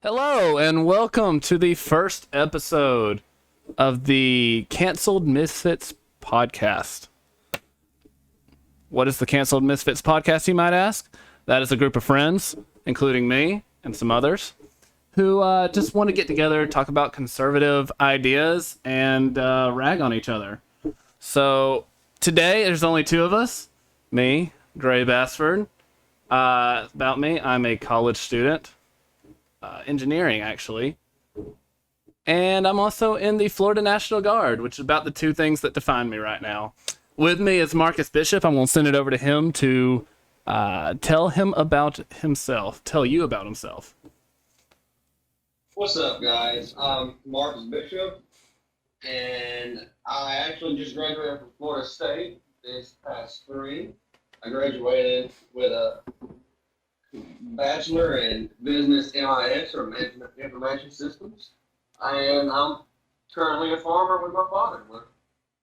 Hello, and welcome to the first episode of the Canceled Misfits podcast. What is the Canceled Misfits podcast, you might ask? That is a group of friends, including me and some others, who just want to get together, talk about conservative ideas, and rag on each other. So today, there's only two of us. Me, Gray Bassford. About me, I'm a college student. Engineering, actually. And I'm also in the Florida National Guard, which is about the two things that define me right now. With me is Marcus Bishop. I'm going to send it over to him to tell you about himself. What's up, guys? I'm Marcus Bishop, and I actually just graduated from Florida State this past spring. I graduated with a Bachelor in Business MIS, or Management Information Systems, and I'm currently a farmer with my father.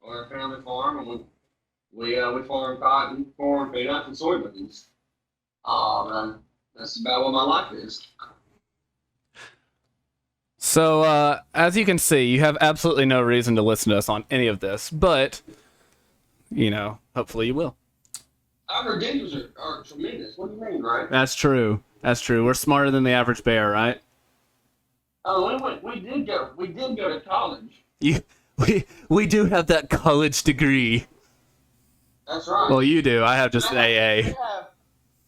We're a family farm, and we farm cotton, corn, peanuts, and soybeans. And that's about what my life is. So, as you can see, you have absolutely no reason to listen to us on any of this, but, hopefully you will. Our credentials are tremendous. What do you mean, right? That's true. We're smarter than the average bear, right? Oh, we did go to college. We do have that college degree. That's right. Well, you do. I have just an AA. They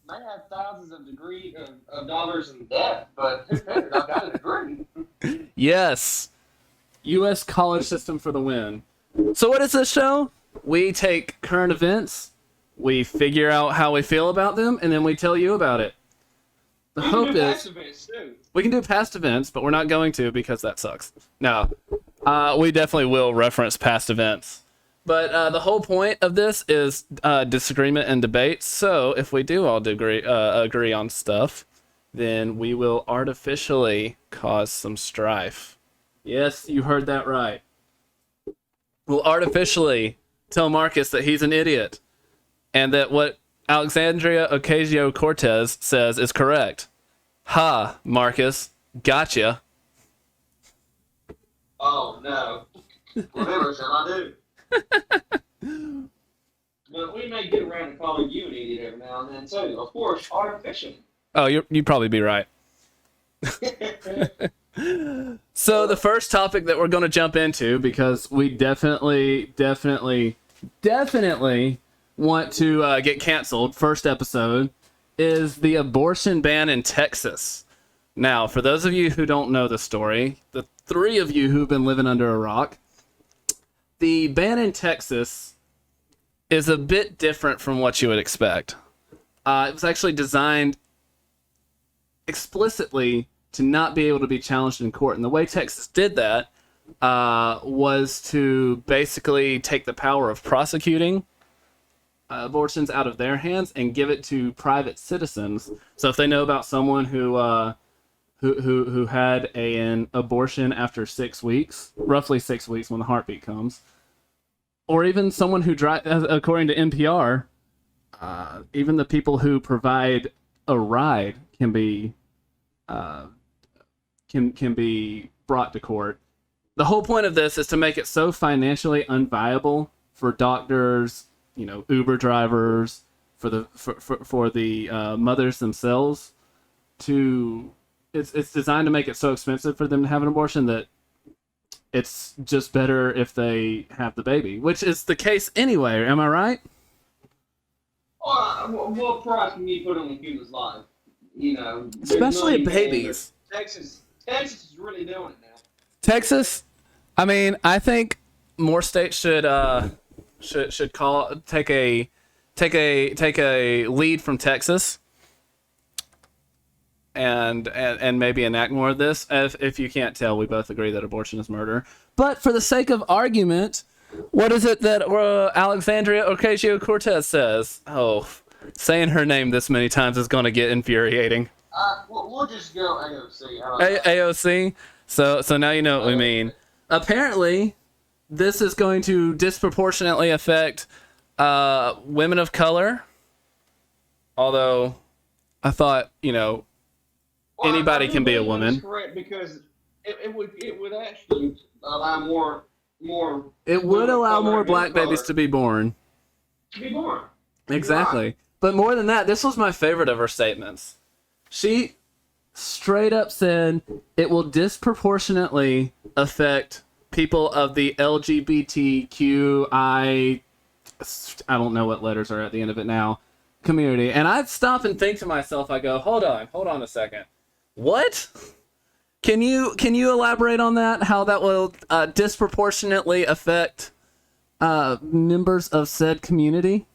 have thousands of degrees of dollars in debt, but who cares? I've got a degree. Yes. U.S. college system for the win. So what is this show? We take current events, we figure out how we feel about them, and then we tell you about it. The hope is past events too. We can do past events, but we're not going to because that sucks. No, we definitely will reference past events. But the whole point of this is disagreement and debate. So if we do all agree on stuff, then we will artificially cause some strife. Yes, you heard that right. We'll artificially tell Marcus that he's an idiot, and that what Alexandria Ocasio-Cortez says is correct. Ha, Marcus, gotcha. Oh no! Whatever shall I do? But we may get around to calling you an idiot every now and then too. Of course, artificially. Oh, you'd probably be right. So the first topic that we're going to jump into, because we definitely want to get canceled, first episode, is the abortion ban in Texas. Now, for those of you who don't know the story, the three of you who've been living under a rock, the ban in Texas is a bit different from what you would expect. It was actually designed explicitly to not be able to be challenged in court. And the way Texas did that was to basically take the power of prosecuting abortions out of their hands and give it to private citizens. So if they know about someone who had an abortion after 6 weeks, roughly 6 weeks when the heartbeat comes, or even someone who according to NPR, even the people who provide a ride can be brought to court. The whole point of this is to make it so financially unviable for doctors, Uber drivers, for the mothers themselves. It's designed to make it so expensive for them to have an abortion that it's just better if they have the baby, which is the case anyway. Am I right? What price can you put on a human's life? Especially babies. Texas is really doing it now. Texas, I mean, I think more states should take a lead from Texas, and maybe enact more of this. If you can't tell, we both agree that abortion is murder. But for the sake of argument, what is it that Alexandria Ocasio-Cortez says? Oh, saying her name this many times is going to get infuriating. We'll just go AOC. AOC? So now you know what we mean. Apparently, this is going to disproportionately affect women of color. Although, I thought, Well, anybody I do can be a believe that is woman. correct because it would actually allow more It would women of allow color more and men black of babies color to be born. to be born. You're right. Exactly. But more than that, this was my favorite of her statements. She straight up said it will disproportionately affect people of the LGBTQI, I don't know what letters are at the end of it now, community. And I stop and think to myself, I go, hold on a second. What? Can you elaborate on that? How that will disproportionately affect members of said community?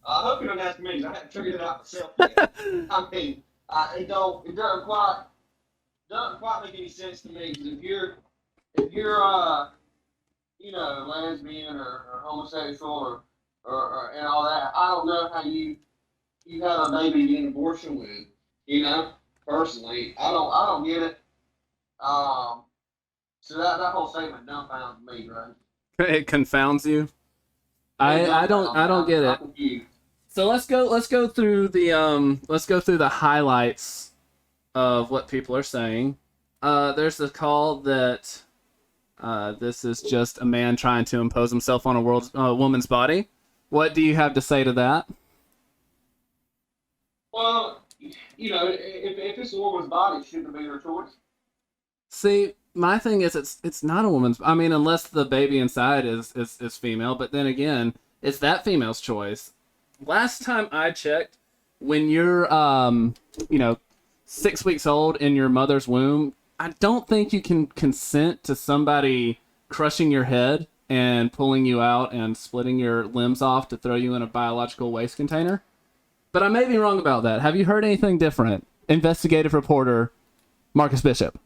I hope you don't ask me 'cause I haven't figured it out myself yet. I mean, it doesn't quite make any sense to me. 'Cause if you're lesbian or homosexual and all that, I don't know how you have a baby to get an abortion with. Personally, I don't get it. Um, so that whole statement dumbfounds me, right? It confounds you. I don't get I'm it. confused. So let's go through the highlights of what people are saying. There's the call that this is just a man trying to impose himself on a woman's body. What do you have to say to that? Well, if it's a woman's body, shouldn't it be her choice? See, my thing is it's not a woman's. I mean, unless the baby inside is female, but then again, it's that female's choice. Last time I checked, when you're 6 weeks old in your mother's womb, I don't think you can consent to somebody crushing your head and pulling you out and splitting your limbs off to throw you in a biological waste container. But I may be wrong about that. Have you heard anything different? Investigative reporter Marcus Bishop.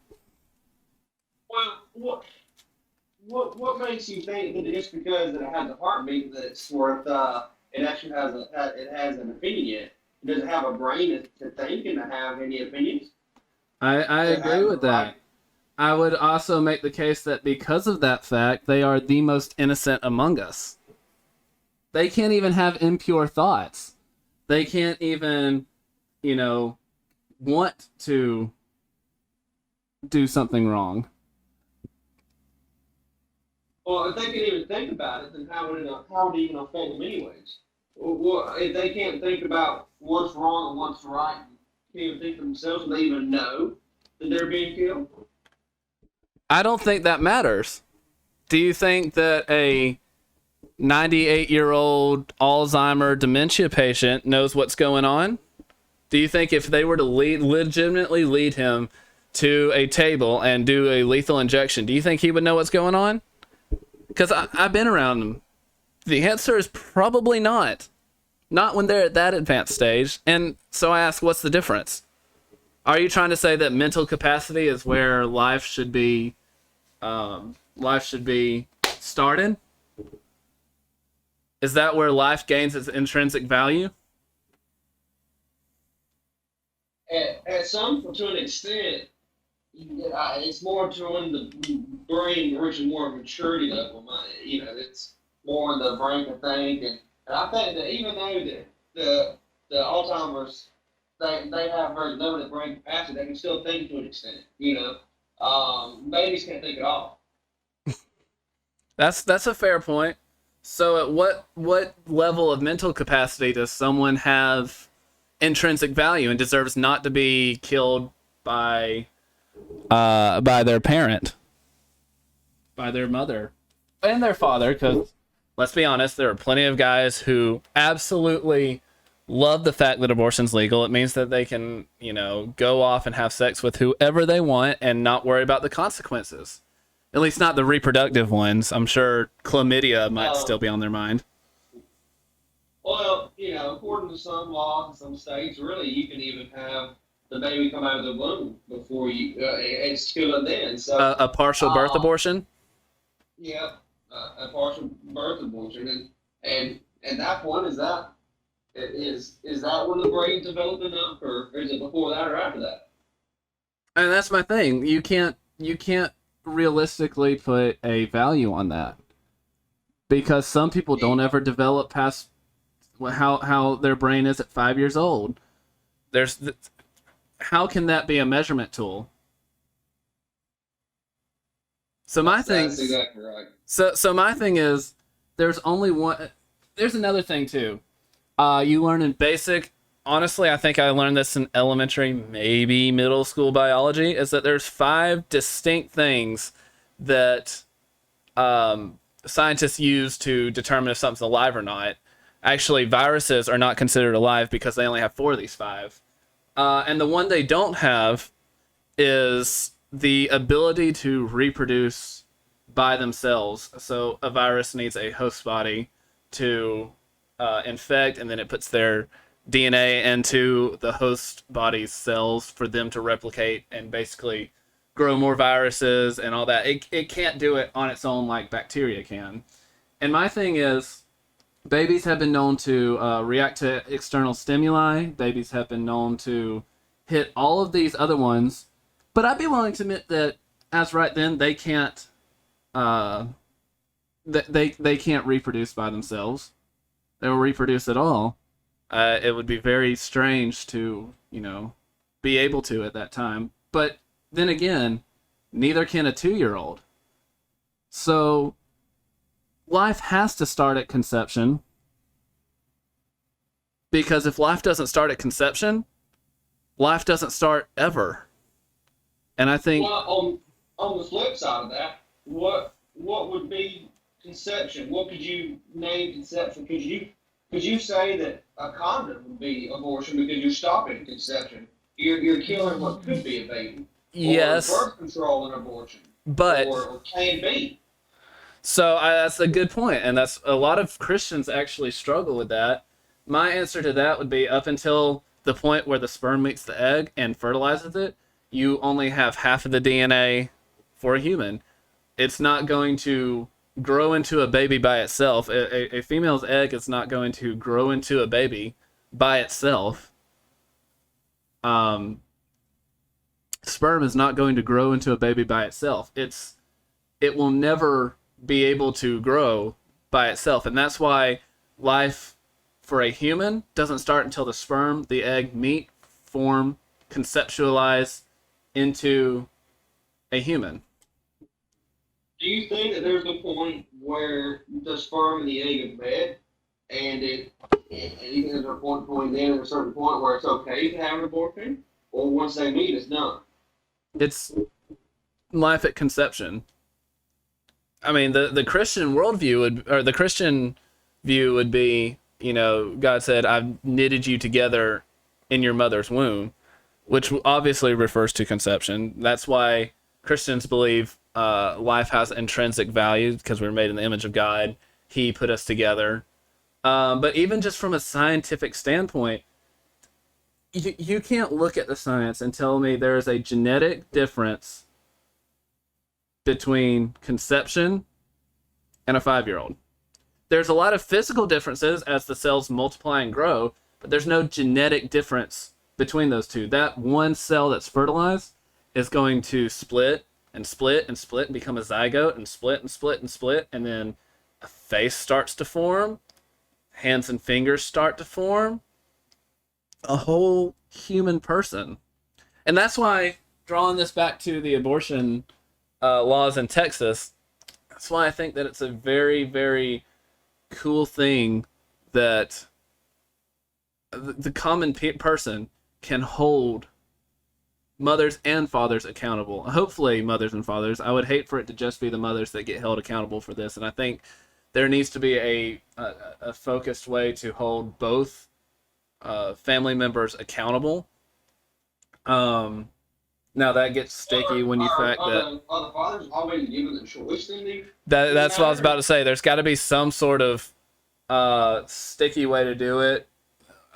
Well, what makes you think that just because that it has a heartbeat that it's worth it actually has an opinion? Does it have a brain to think and to have any opinions? I agree with that. I would also make the case that because of that fact, they are the most innocent among us. They can't even have impure thoughts. They can't even, want to do something wrong. Well, if they can even think about it, then how would it even affect them anyways? Well, if they can't think about what's wrong and what's right, can't even think for themselves, do they even know that they're being killed? I don't think that matters. Do you think that a 98-year-old Alzheimer dementia patient knows what's going on? Do you think if they were to legitimately lead him to a table and do a lethal injection, do you think he would know what's going on? Because I've been around them. The answer is probably not. Not when they're at that advanced stage. And so I ask, what's the difference? Are you trying to say that mental capacity is where life should be started? Is that where life gains its intrinsic value? To an extent, it's more to when the brain reaches more maturity level. It's more in the brain to think, and I think that even though the Alzheimer's they have very limited brain capacity, they can still think to an extent. Babies can't think at all. That's a fair point. So at what level of mental capacity does someone have intrinsic value and deserves not to be killed by their parent, by their mother, and their father? Because let's be honest, there are plenty of guys who absolutely love the fact that abortion's legal. It means that they can, go off and have sex with whoever they want and not worry about the consequences. At least not the reproductive ones. I'm sure chlamydia might still be on their mind. Well, according to some laws in some states, really, you can even have the baby come out of the womb before it's killed then. So A partial birth abortion? Yeah, a partial birth abortion, and at that point, is that when the brain's developed enough, or is it before that or after that? And that's my thing. You can't realistically put a value on that, because some people don't ever develop past how their brain is at 5 years old. how can that be a measurement tool? So my thing, That's exactly right. so my thing is, there's only one. There's another thing too. You learn in basic. Honestly, I think I learned this in elementary, maybe middle school biology. Is that there's 5 distinct things that scientists use to determine if something's alive or not. Actually, viruses are not considered alive because they only have 4 of these 5. And the one they don't have is the ability to reproduce by themselves. So a virus needs a host body to infect, and then it puts their DNA into the host body's cells for them to replicate and basically grow more viruses and all that. It can't do it on its own like bacteria can. And my thing is, babies have been known to react to external stimuli. Babies have been known to hit all of these other ones. But I'd be willing to admit that, as right then, they can't. They can't reproduce by themselves. They will reproduce at all. It would be very strange to, be able to at that time. But then again, neither can a 2-year-old. So life has to start at conception. Because if life doesn't start at conception, life doesn't start ever. And I think, well, on the flip side of that, what would be conception? What could you name conception? Could you say that a condom would be abortion because you're stopping conception? You're killing what could be a baby. yes, Or birth control and abortion. but Or can be. so that's a good point, and that's a lot of Christians actually struggle with that. My answer to that would be up until the point where the sperm meets the egg and fertilizes it, you only have half of the DNA for a human. It's not going to grow into a baby by itself. A female's egg is not going to grow into a baby by itself. Sperm is not going to grow into a baby by itself. It will never be able to grow by itself, and that's why life for a human doesn't start until the sperm, the egg meet, form, conceptualize into a human. Do you think that there's a point where the sperm and the egg have met, and there's a point between then and a certain point where it's okay to have an abortion, or once they meet, it's done? It's life at conception. I mean, the Christian worldview or the Christian view would be, God said, "I've knitted you together in your mother's womb," which obviously refers to conception. That's why Christians believe life has intrinsic value because we're made in the image of God. He put us together. But even just from a scientific standpoint, you can't look at the science and tell me there is a genetic difference between conception and a 5-year-old. There's a lot of physical differences as the cells multiply and grow, but there's no genetic difference between those two. That one cell that's fertilized is going to split and split and split and become a zygote and split and split and split, and then a face starts to form, hands and fingers start to form, a whole human person. And that's why, drawing this back to the abortion laws in Texas, that's why I think that it's a very, very cool thing that the common person can hold mothers and fathers accountable. Hopefully mothers and fathers. I would hate for it to just be the mothers that get held accountable for this, and I think there needs to be a focused way to hold both family members accountable. Now that gets sticky when you fact that are the fathers always given the choice then? that's what I was about to say. There's got to be some sort of sticky way to do it.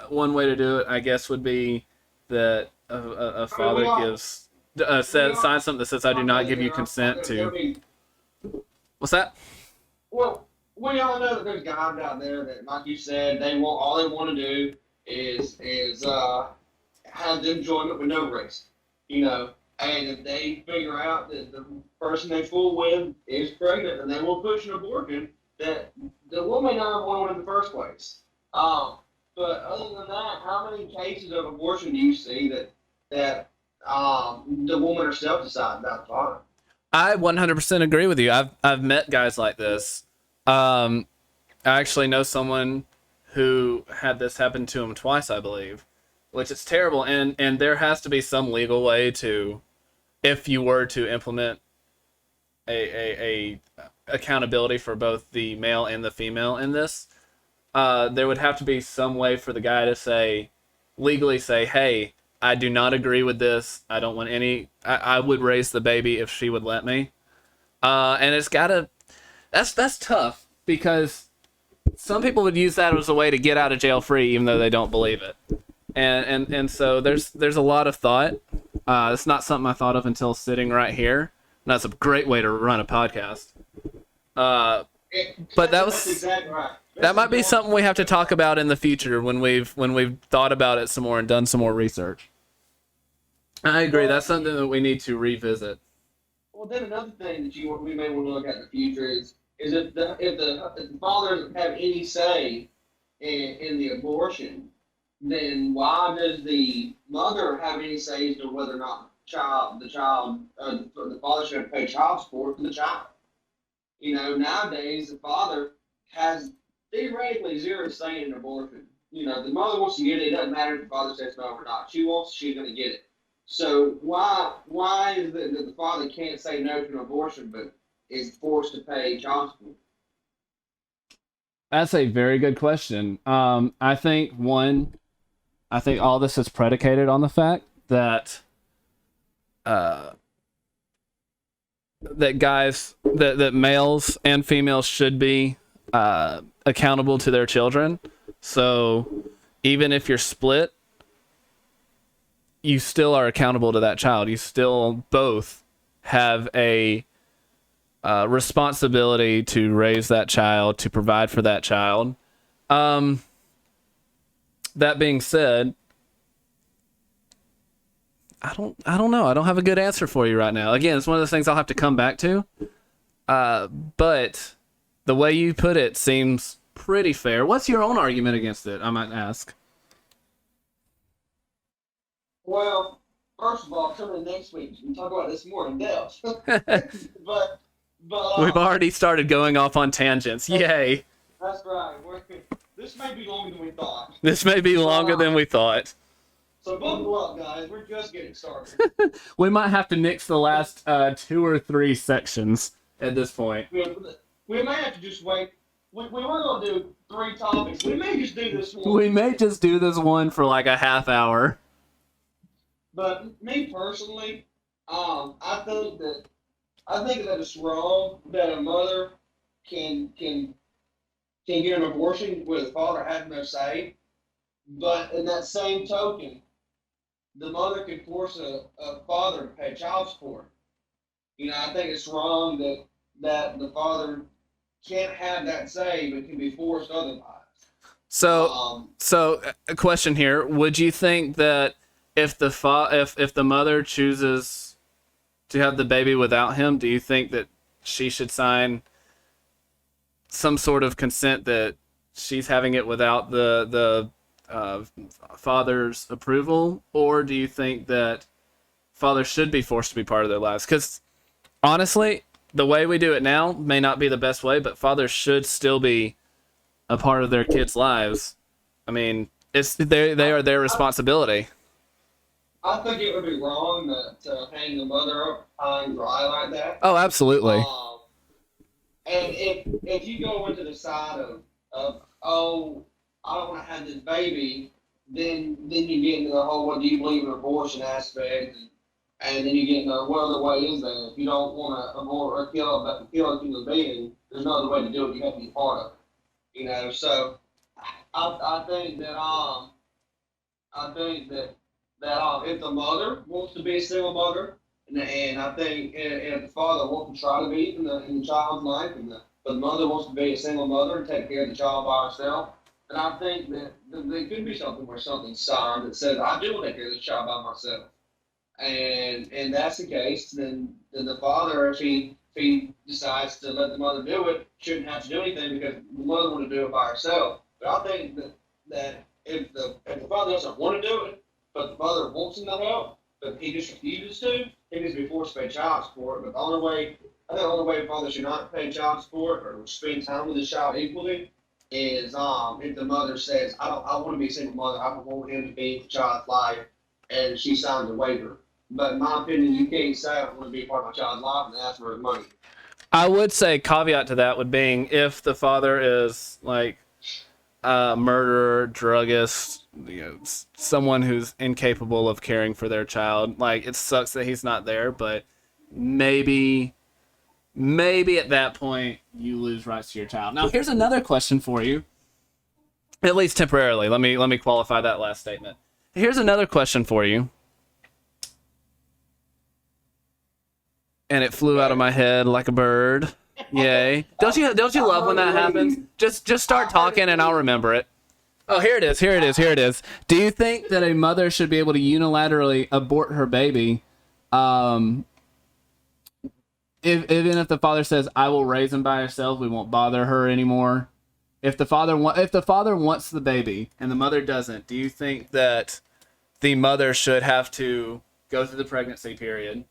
One way to do it, I guess, would be that a father signs something that says, "I do not give you consent to." What's that? Well, we all know that there's guys out there that, like you said, all they want to do is have the enjoyment with no risk, And if they figure out that the person they fool with is pregnant and they will push an abortion, that the woman may not have wanted in the first place. But other than that, how many cases of abortion do you see that that the woman herself decides about the father. I 100% agree with you. I've met guys like this. I actually know someone who had this happen to him twice, I believe, which is terrible. And there has to be some legal way to, if you were to implement a accountability for both the male and the female in this, there would have to be some way for the guy to say, legally say, hey, I do not agree with this. I don't want any. I would raise the baby if she would let me. And it's gotta. That's tough because some people would use that as a way to get out of jail free, even though they don't believe it. And so there's a lot of thought. It's not something I thought of until sitting right here. And that's a great way to run a podcast. But That's exactly right. That might be something we have to talk about in the future when we've thought about it some more and done some more research. I agree. That's something that we need to revisit. Well, then another thing that we may want to look at in the future is if the father doesn't have any say in the abortion, then why does the mother have any say as to whether or not the father should have to pay child support for the child? Nowadays the father has theoretically zero say in abortion. The mother wants to get it. It doesn't matter if the father says no or not. She's going to get it. So why is it that the father can't say no to an abortion, but is forced to pay child support? That's a very good question. I think all this is predicated on the fact that that males and females should be accountable to their children. So even if you're split, you still are accountable to that child. You still both have a responsibility to raise that child, to provide for that child. That being said, I don't know. I don't have a good answer for you right now. Again, it's one of those things I'll have to come back to. But the way you put it seems pretty fair. What's your own argument against it, I might ask? Well, first of all, come in next week. We can talk about this more in depth. but We've already started going off on tangents. Yay! That's right. This may be longer than we thought. This may be longer than we thought. So buckle up, guys. We're just getting started. We might have to nix the last 2 or 3 sections at this point. We may have to just wait. We were going to do 3 topics. We may just do this one. We may just do this one for like a half hour. But me personally, I think that it's wrong that a mother can get an abortion where the father has no say. But in that same token, the mother can force a father to pay child support. I think it's wrong that the father can't have that say, but can be forced otherwise. So a question here: would you think that if the mother chooses to have the baby without him, do you think that she should sign some sort of consent that she's having it without the father's approval, or do you think that fathers should be forced to be part of their lives? Because honestly, the way we do it now may not be the best way, but fathers should still be a part of their kids' lives. I mean, they are their responsibility. I think it would be wrong to hang the mother up high and dry like that. Oh, absolutely. And if you go into the side of I don't want to have this baby, then you get into the whole what do you believe in abortion aspect, and then you get into what other way is there? If you don't want to abort or kill a human being, there's no other way to do it. You have to be part of it. So I think that if the mother wants to be a single mother, and I think if the father wants to try to be in the child's life, but the mother wants to be a single mother and take care of the child by herself, then I think that there could be something where something's signed that says I do want to take care of this child by myself. And that's the case, then the father, if he decides to let the mother do it, shouldn't have to do anything because the mother want to do it by herself. But I think that if the father doesn't want to do it, but the mother wants him to help, but he just refuses to, he needs to be forced to pay child support. But the only way, I think the only way a father should not pay child support or spend time with his child equally is if the mother says, I want to be a single mother, I want him to be in the child's life, and she signs a waiver. But in my opinion, you can't say I want to be a part of my child's life and ask for his money. I would say caveat to that would being if the father is like a murderer, druggist, someone who's incapable of caring for their child. Like, it sucks that he's not there, but maybe at that point you lose rights to your child. Now, here's another question for you. At least temporarily. Let me qualify that last statement. Here's another question for you. And it flew out of my head like a bird. Yay. Don't you love when that happens? Just start talking and I'll remember it. Oh, here it is. Do you think that a mother should be able to unilaterally abort her baby, even if the father says, I will raise him by herself, we won't bother her anymore? If the father wants the baby and the mother doesn't, do you think that the mother should have to go through the pregnancy period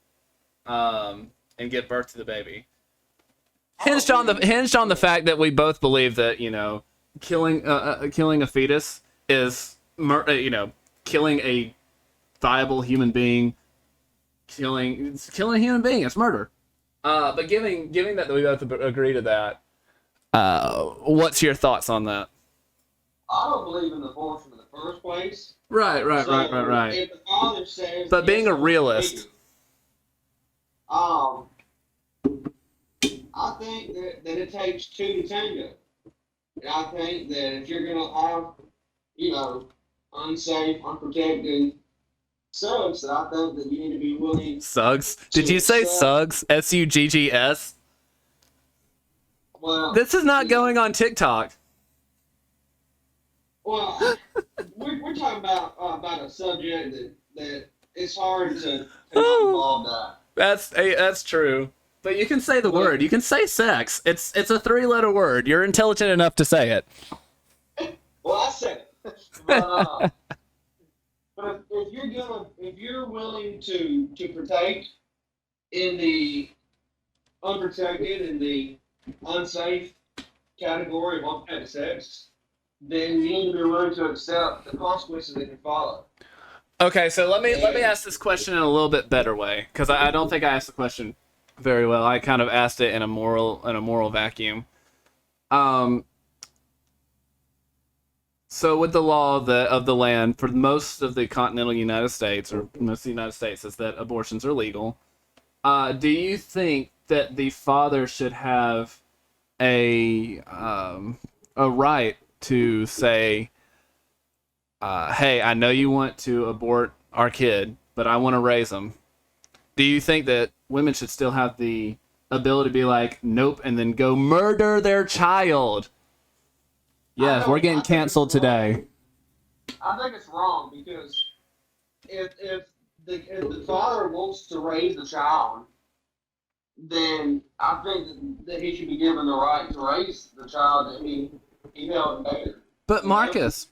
and give birth to the baby? Hinged on the fact that we both believe that, killing a fetus is, killing a viable human being. Killing a human being is murder. But giving that we both agree to that, what's your thoughts on that? I don't believe in abortion in the first place. Right. If the father says, but being a realist, I think that it takes two to tango. And I think that if you're going to have, unsafe, unprotected subs, that I think that you need to be willing. Suggs? Did you say Suggs? Suggs? Well, this is not going on TikTok. Well, we're talking about a subject that it's hard to not involve that. That's true. But you can say the word. You can say sex. It's a 3-letter word. You're intelligent enough to say it. Well, I said it. But if you're willing to partake in the unprotected and the unsafe category of unprotected sex, then you need to be willing to accept the consequences that can follow. Okay, so let me ask this question in a little bit better way, because I don't think I asked the question very well. I kind of asked it in a moral vacuum. So with the law of the land for most of the continental United States, or most of the United States, is that abortions are legal. Do you think that the father should have a right to say, hey, I know you want to abort our kid, but I want to raise him? Do you think that women should still have the ability to be like, nope, and then go murder their child? Yes, we're getting canceled today. I think it's wrong because if the father wants to raise the child, then I think that he should be given the right to raise the child that he held in baby. But Marcus,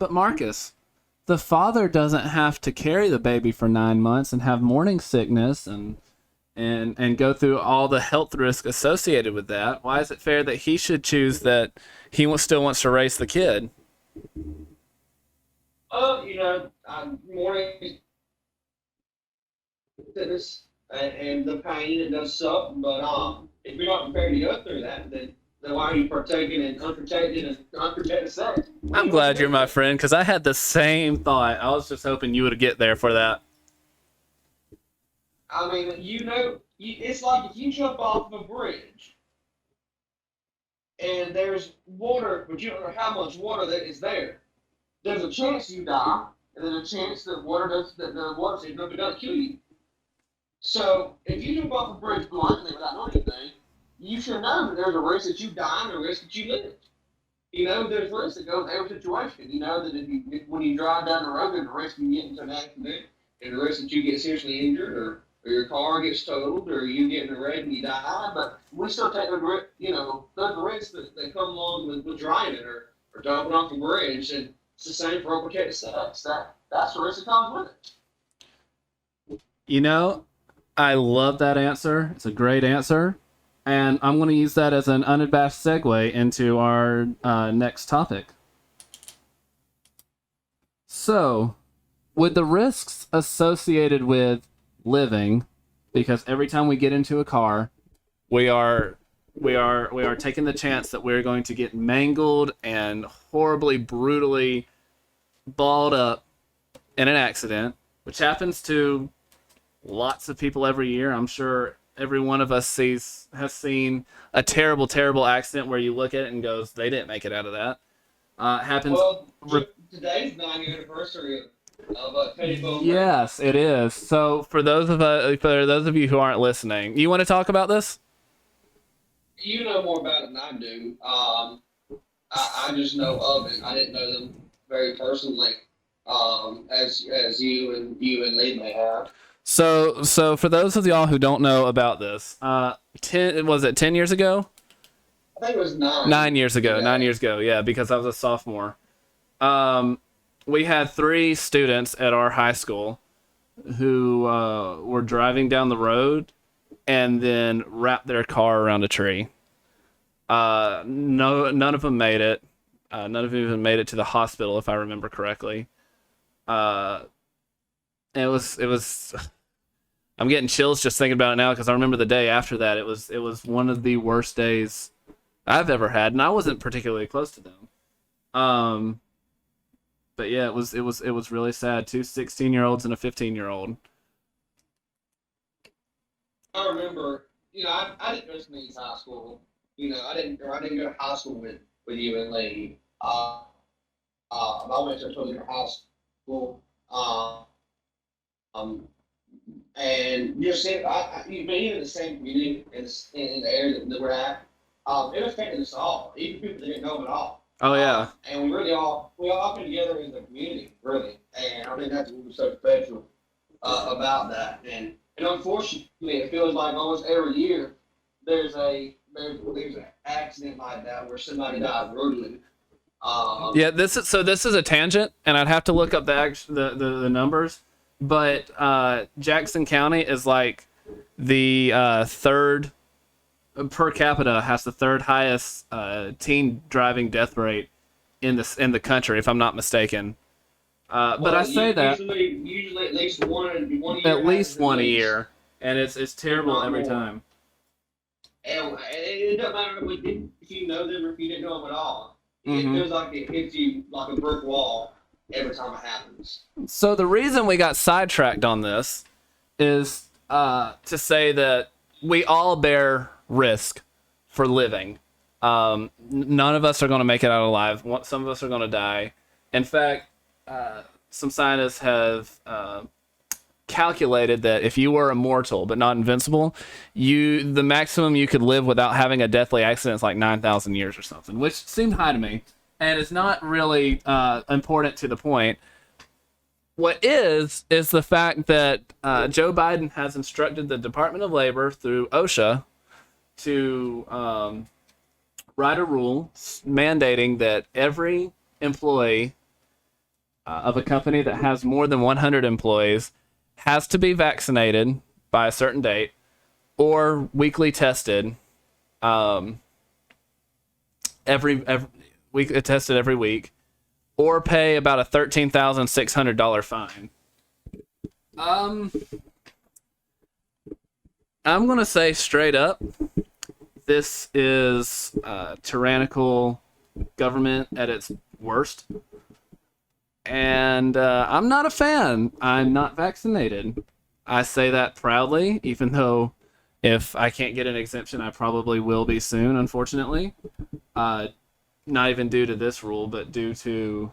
the father doesn't have to carry the baby for 9 months and have morning sickness and go through all the health risk associated with that. Why is it fair that he should choose that he still wants to raise the kid? Morning sickness and the pain, it does suck, but if you're not prepared to go through that, then why are you partaking in unprotected sex? I'm glad you're my friend, because I had the same thought. I was just hoping you would get there for that. I mean, it's like if you jump off of a bridge and there's water, but you don't know how much water that is there. There's a chance you die, and there's a chance that the water doesn't kill you. So if you jump off a bridge blindly without knowing anything, you should know that there's a risk that you die and a risk that you live. There's risk that goes with every situation. You know that when you drive down the road, there's a risk you get into an accident, and a risk that you get seriously injured, or your car gets totaled, or you get in a wreck and you die. But we still take those risks that come along with driving or jumping off a bridge, and it's the same for unprotected sex. That's the risk that comes with it. You know, I love that answer. It's a great answer. And I'm going to use that as an unabashed segue into our next topic. So, with the risks associated with living, because every time we get into a car, we are we are taking the chance that we're going to get mangled and horribly, brutally balled up in an accident, which happens to lots of people every year. I'm sure every one of us has seen a terrible, terrible accident where you look at it and goes, "They didn't make it out of that." Happens. Well, today's 9th anniversary of Teddy Bone. Yes, it is. So for those of you who aren't listening, you want to talk about this? You know more about it than I do. I just know of it. I didn't know them very personally, as you and Lee may have. So for those of y'all who don't know about this, 10 years ago? I think it was 9. 9 years ago. Yeah. 9 years ago. Yeah, because I was a sophomore. We had 3 students at our high school who were driving down the road and then wrapped their car around a tree. None of them made it. None of them even made it to the hospital, if I remember correctly. It was. I'm getting chills just thinking about it now because I remember the day after that. It was one of the worst days I've ever had, and I wasn't particularly close to them. But yeah, it was really sad. 2 16-year-olds and a 15-year-old. I remember, I didn't go to Meads High School. I didn't go to high school with you and Lee. I went to a totally different high school. And you're saying, you've been in the same community in the area that we're at. It affected us all, even people that didn't know it all. Oh yeah. And we all came together as a community, really. And I think that's what was so special about that. And unfortunately, it feels like almost every year there's an accident like that where somebody died brutally. Yeah, this is a tangent, and I'd have to look up the numbers, but Jackson County is like the third per capita, has the third highest teen driving death rate in the country, if I'm not mistaken. But I say that usually at least one a year. At least one a year, and it's terrible every time. And it doesn't matter if you know them or if you didn't know them at all. Mm-hmm. It feels like it hits you like a brick wall every time it happens. So the reason we got sidetracked on this is to say that we all bear risk for living. None of us are going to make it out alive. Some of us are going to die. In fact, some scientists have calculated that if you were immortal but not invincible, the maximum you could live without having a deathly accident is like 9,000 years or something, which seemed high to me, and it's not really important to the point. What is the fact that Joe Biden has instructed the Department of Labor through OSHA to write a rule mandating that every employee of a company that has more than 100 employees has to be vaccinated by a certain date or weekly tested every week, tested every week, or pay about a $13,600 fine. I'm gonna say straight up, this is tyrannical government at its worst. And I'm not a fan. I'm not vaccinated. I say that proudly, even though if I can't get an exemption, I probably will be soon, unfortunately. Not even due to this rule, but due to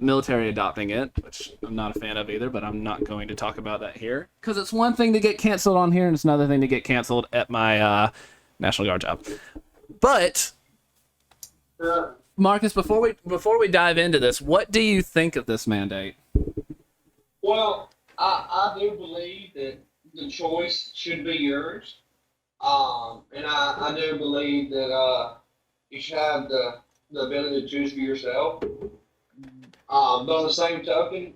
military adopting it, which I'm not a fan of either, but I'm not going to talk about that here. Because it's one thing to get canceled on here, and it's another thing to get canceled at my National Guard job. But... Marcus, before we dive into this, what do you think of this mandate? Well, I do believe that the choice should be yours, and I do believe that you should have the ability to choose for yourself. But on the same token,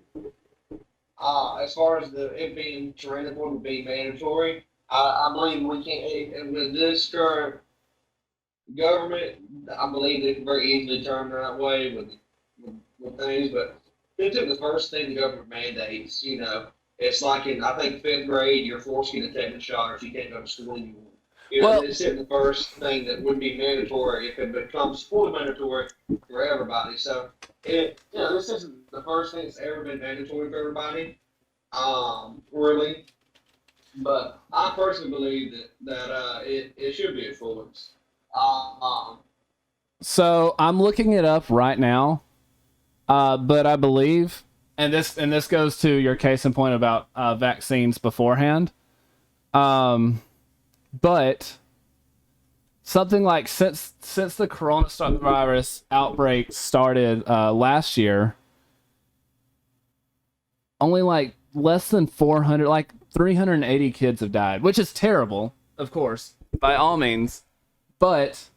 As far as it being tyrannical and being mandatory, I believe we can't. With this current government, I believe they can very easily turn that way with things. But it took the first thing the government mandates. It's like in I think fifth grade, you're forced to get a tetanus shot, or you can't go to school anymore. Well, It's the first thing that would be mandatory if it becomes fully mandatory for everybody. So this isn't the first thing that's ever been mandatory for everybody. Really, but I personally believe that it should be influenced. Um, so I'm looking it up right now, but I believe, and this goes to your case in point about vaccines beforehand. But something like since the coronavirus outbreak started last year, only like less than 400, like 380 kids have died, which is terrible, of course, by all means. But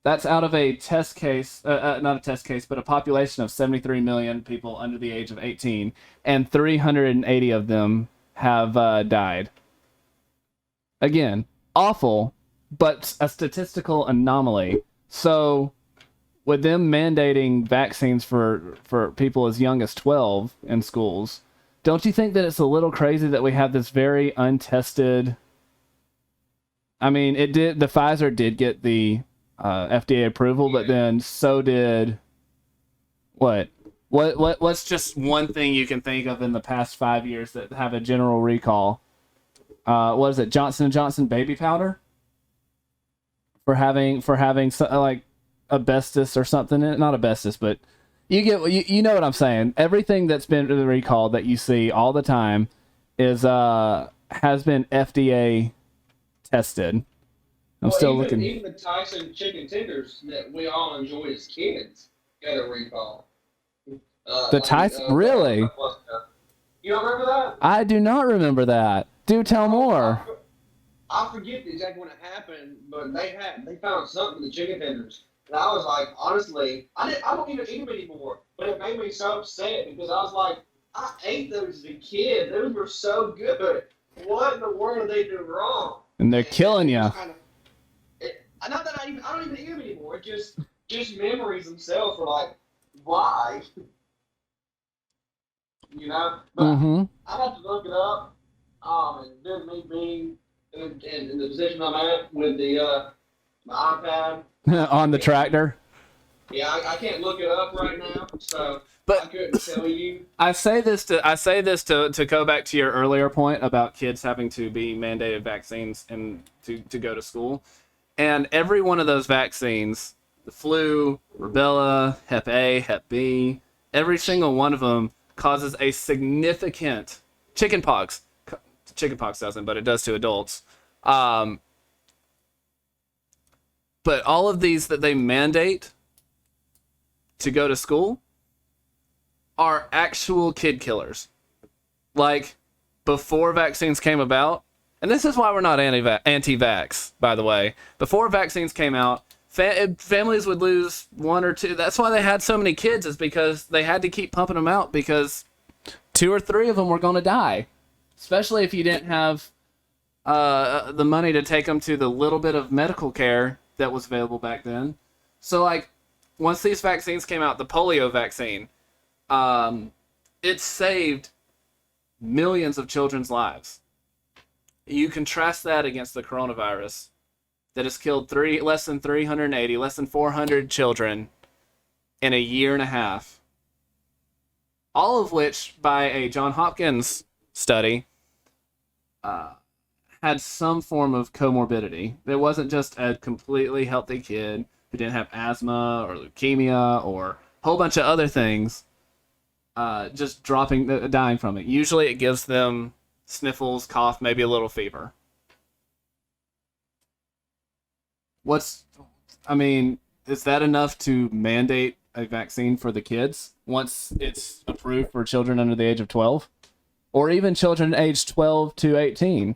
that's out of a test case, not a test case, but a population of 73 million people under the age of 18, and 380 of them have died. Again, awful, but a statistical anomaly. So, with them mandating vaccines for people as young as 12 in schools, don't you think that it's a little crazy that we have this very untested? I mean, the Pfizer did get the FDA approval, but then so did what's just one thing you can think of in the past 5 years that have a general recall? What is it, Johnson & Johnson baby powder for having like asbestos or something in it? Not asbestos, but you know what I'm saying. Everything that's been recalled that you see all the time is has been FDA tested. I'm still looking. Even the Tyson chicken tenders that we all enjoyed as kids got a recall. The Tyson, really? You don't remember that? I do not remember that. Do tell more. I forget exactly when it happened, but they found something in the chicken tenders, and I was like, honestly, I don't even eat them anymore. But it made me so upset because I was like, I ate those as a kid. Those were so good. What in the world did they do wrong? And they're killing you. Not that I don't even eat them anymore. It just memories themselves were like, why? But I have to look it up. And then me being in the position I'm at with the iPad on the tractor. Yeah, I can't look it up right now, so but I couldn't tell you. I say this to go back to your earlier point about kids having to be mandated vaccines and to go to school. And every one of those vaccines, the flu, rubella, Hep A, Hep B, every single one of them causes a significant chickenpox. Chickenpox doesn't, but it does to adults. But all of these that they mandate to go to school are actual kid killers. Like, before vaccines came about, and this is why we're not anti-vax, by the way. Before vaccines came out, families would lose one or two. That's why they had so many kids, is because they had to keep pumping them out because 2 or 3 of them were going to die. Especially if you didn't have the money to take them to the little bit of medical care that was available back then. So, like, once these vaccines came out, the polio vaccine, it saved millions of children's lives. You contrast that against the coronavirus that has killed less than 380, less than 400 children in a year and a half. All of which, by a Johns Hopkins study, had some form of comorbidity. It wasn't just a completely healthy kid who didn't have asthma or leukemia or a whole bunch of other things just dying from it. Usually it gives them sniffles, cough, maybe a little fever. Is that enough to mandate a vaccine for the kids once it's approved for children under the age of 12? Or even children aged 12 to 18,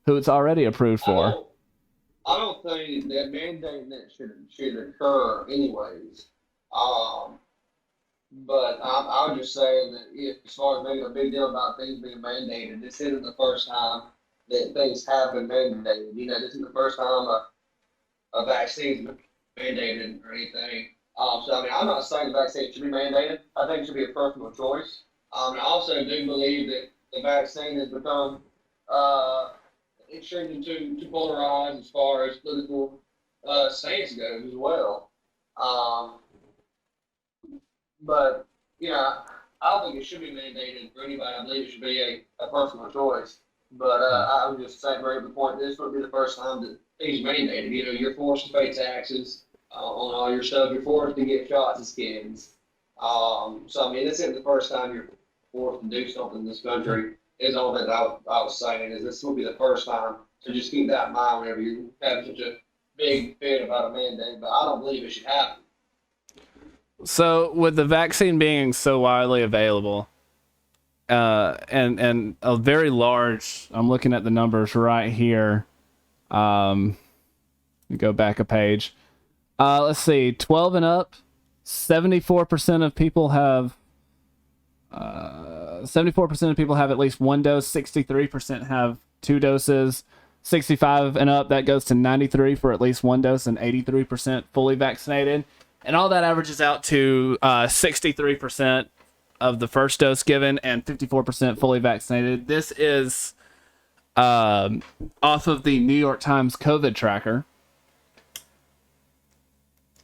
who it's already approved for? I don't think that mandating that should occur anyways. But I was just saying that if, as far as making a big deal about things being mandated, this isn't the first time that things have been mandated. This isn't the first time a vaccine's been mandated or anything. So I mean, I'm not saying the vaccine should be mandated. I think it should be a personal choice. I also do believe that the vaccine has become uh, extremely too polarized as far as political stance goes as well. Um, but I don't think it should be mandated for anybody. I believe it should be a personal choice. But I would just say, bring up the point, this would be the first time that things mandated. You're forced to pay taxes on all your stuff. You're forced to get shots of skins. So I mean, this isn't the first time you're forced to do something in this country. Is all that I was saying. Is this will be the first time. So just keep that in mind whenever you have such a big fit about a mandate. But I don't believe it should happen. So with the vaccine being so widely available, and a very large, I'm looking at the numbers right here. Go back a page. Let's see, 12 and up, 74% of people have 74% of people have at least one dose, 63% have two doses, 65 and up, that goes to 93 for at least one dose, and 83% fully vaccinated. And all that averages out to 63% of the first dose given and 54% fully vaccinated. This is off of the New York Times COVID tracker.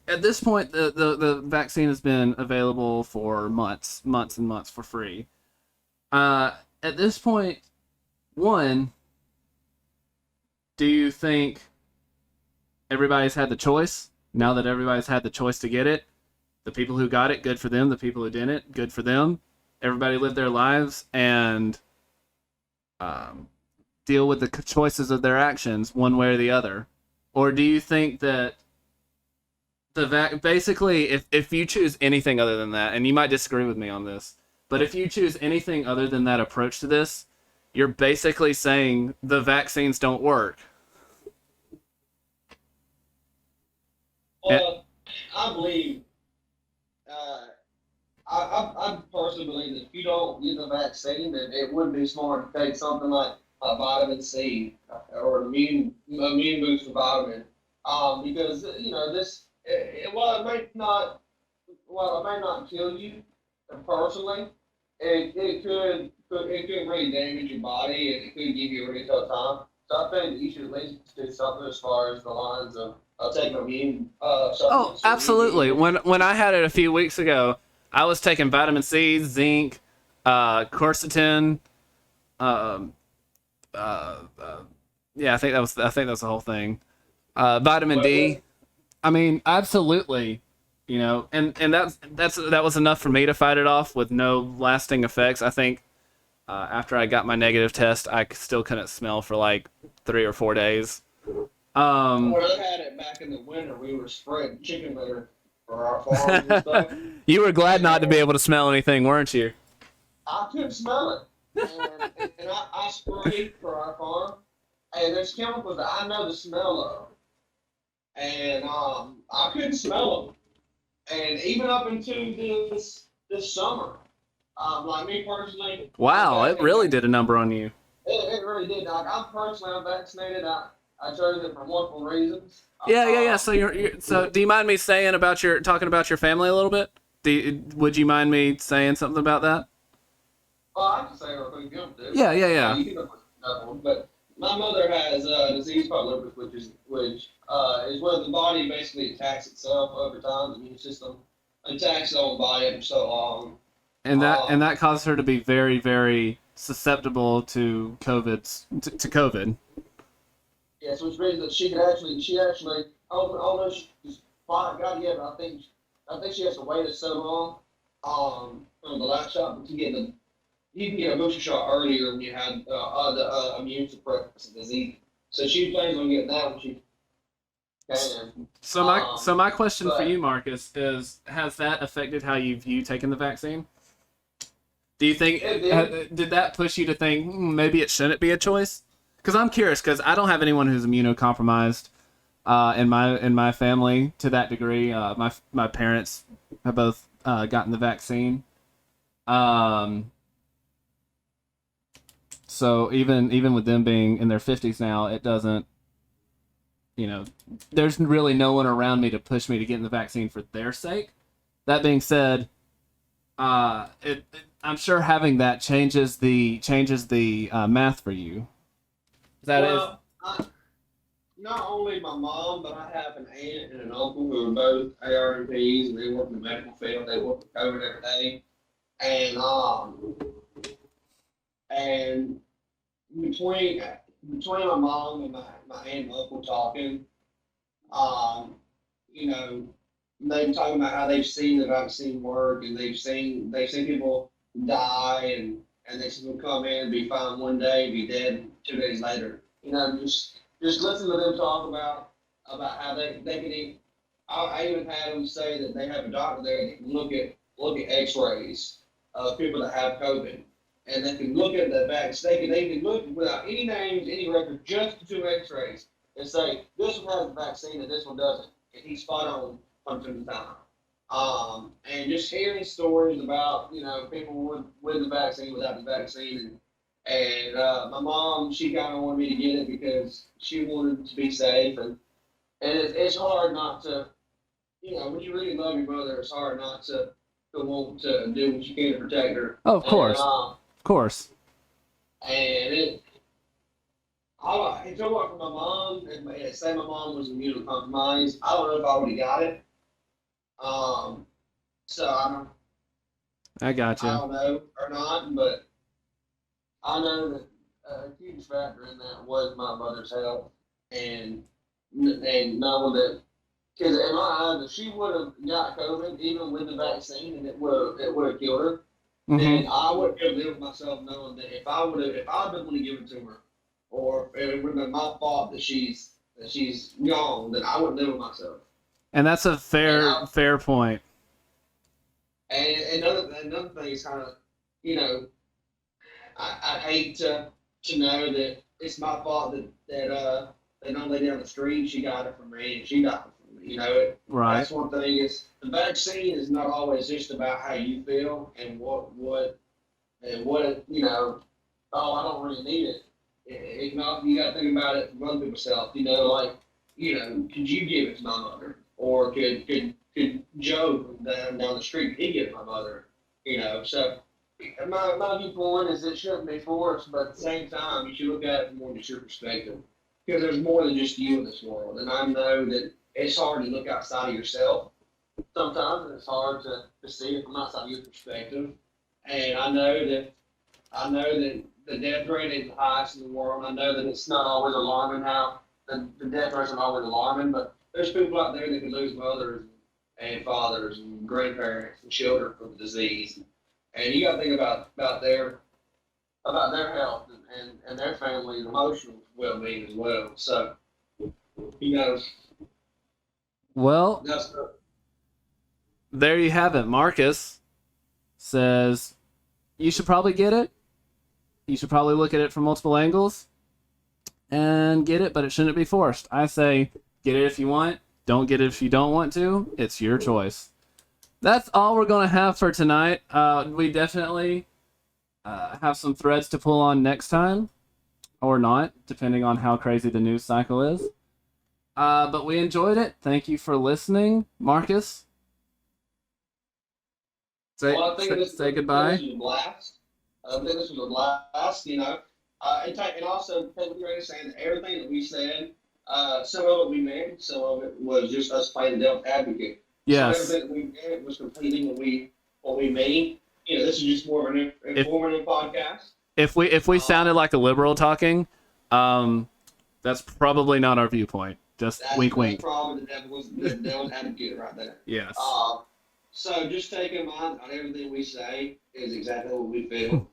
At this point, the vaccine has been available for months and months for free. At this point, one, do you think everybody's had the choice? Now that everybody's had the choice to get it, the people who got it, good for them. The people who didn't, good for them. Everybody lived their lives and deal with the choices of their actions one way or the other. Or do you think that basically, if you choose anything other than that, and you might disagree with me on this, but if you choose anything other than that approach to this, you're basically saying the vaccines don't work. Well, I believe, I personally believe that if you don't get the vaccine, then it would be smart to take something like a vitamin C or immune booster vitamin, because this, while it may not kill you personally, it could really damage your body and it could give you a really tough time. So I think you should at least do something as far as the lines of taking immune Oh, supplements. absolutely. When I had it a few weeks ago, I was taking vitamin C, zinc, quercetin. Um, yeah, I think that was the whole thing. Vitamin D. I mean, absolutely. And that was enough for me to fight it off with no lasting effects. I think after I got my negative test, I still couldn't smell for like 3 or 4 days. When I had it back in the winter, we were spreading chicken litter for our farms and stuff. You were glad not to be able to smell anything, weren't you? I couldn't smell it. And I sprayed for our farm, and there's chemicals that I know the smell of. And I couldn't smell them. And even up into this summer, like me personally. Wow, it really did a number on you. It really did. Like, I'm vaccinated. I chose it for multiple reasons. Yeah. So do you mind me saying talking about your family a little bit? Would you mind me saying something about that? Well, I can say real quick, you don't do. Yeah. You can look another one, but my mother has a disease called lupus, which is where the body basically attacks itself over time. The immune system attacks its own body after so long. And that caused her to be very, very susceptible to COVID. Yeah, so which means that she actually, I don't know if she's got it yet, but I think she has to wait so long, from the last shot, but you can get a booster shot earlier when you had the immune suppressive disease. So she plans on getting that when she can. So my question for you, Marcus, is: has that affected how you view taking the vaccine? Do you think did that push you to think maybe it shouldn't be a choice? Because I'm curious, because I don't have anyone who's immunocompromised in my family to that degree. My parents have both gotten the vaccine. So even with them being in their 50s now, it doesn't, there's really no one around me to push me to get in the vaccine for their sake. That being said, I'm sure having that changes the math for you. Well, not only my mom, but I have an aunt and an uncle who are both ARMPs, and they work in the medical field. They work with COVID every day, and between my mom and my aunt and uncle talking, um, you know, they talking about how they've seen the vaccine work, and they've seen people die, and they see them come in and be fine one day, be dead 2 days later. Just listen to them talk about how they can eat. I even had them say that they have a doctor there that can look at X-rays of people that have COVID, and they can look at the vaccine. They can look without any names, any record, just the two X-rays, and say this one has the vaccine and this one doesn't, and he's spot on from time to time. And just hearing stories about people with the vaccine, without the vaccine, and my mom, she kind of wanted me to get it because she wanted to be safe, and it's hard not to, when you really love your mother, it's hard not to want to do what you can to protect her. Oh, of course, of course. And it's all right for my mom. And say my mom was immunocompromised, I don't know if I would have got it. So I got you. I don't know or not, but I know that a huge factor in that was my mother's health, and knowing that, because in my eyes, if she would have got COVID even with the vaccine, and it would have killed her, then I wouldn't be able to live with myself knowing that if I'd been willing to give it to her, or if it would have been my fault that she's gone, then I wouldn't live with myself. And that's a fair point. And another thing is kind of, I hate to know that it's my fault that young lady down the street, she got it from me, and she got it from me. Right. That's one thing, is the vaccine is not always just about how you feel and what oh, I don't really need it. You got to think about it from other people's self. Could you give it to my mother, or could Joe down the street, he give it to my mother? So my viewpoint is it shouldn't be forced, but at the same time, you should look at it from more than your perspective, because there's more than just you in this world, and I know that it's hard to look outside of yourself sometimes, and it's hard to see it from outside of your perspective. And I know that the death rate is the highest in the world. I know that it's not always alarming how the death rates are always alarming, but there's people out there that can lose mothers and fathers and grandparents and children from the disease. And you got to think about their health and their family's emotional well-being as well. So, Well, there you have it. Marcus says you should probably get it. You should probably look at it from multiple angles and get it, but it shouldn't be forced. I say get it if you want. Don't get it if you don't want to. It's your choice. That's all we're going to have for tonight. We definitely have some threads to pull on next time, or not, depending on how crazy the news cycle is. But we enjoyed it. Thank you for listening. Marcus, say goodbye. This was a blast. I think this was a blast, and also publicly saying that everything that we said, some of it we meant, some of it was just us playing the devil's advocate. Yes. So everything that we meant was completely what we mean. This is just more of an informative podcast. If we sounded like a liberal talking, that's probably not our viewpoint. Just wink, wink. That's probably the devil's advocate right there. Yes. So just take in mind on everything we say is exactly what we feel.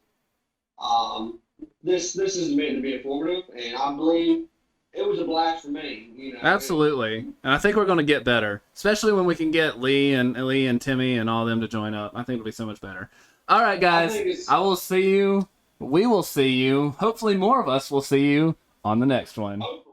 This is meant to be informative, and I believe it was a blast for me. Absolutely, and I think we're going to get better, especially when we can get Lee and Timmy and all them to join up. I think it'll be so much better. All right, guys, I will see you. We will see you. Hopefully, more of us will see you on the next one.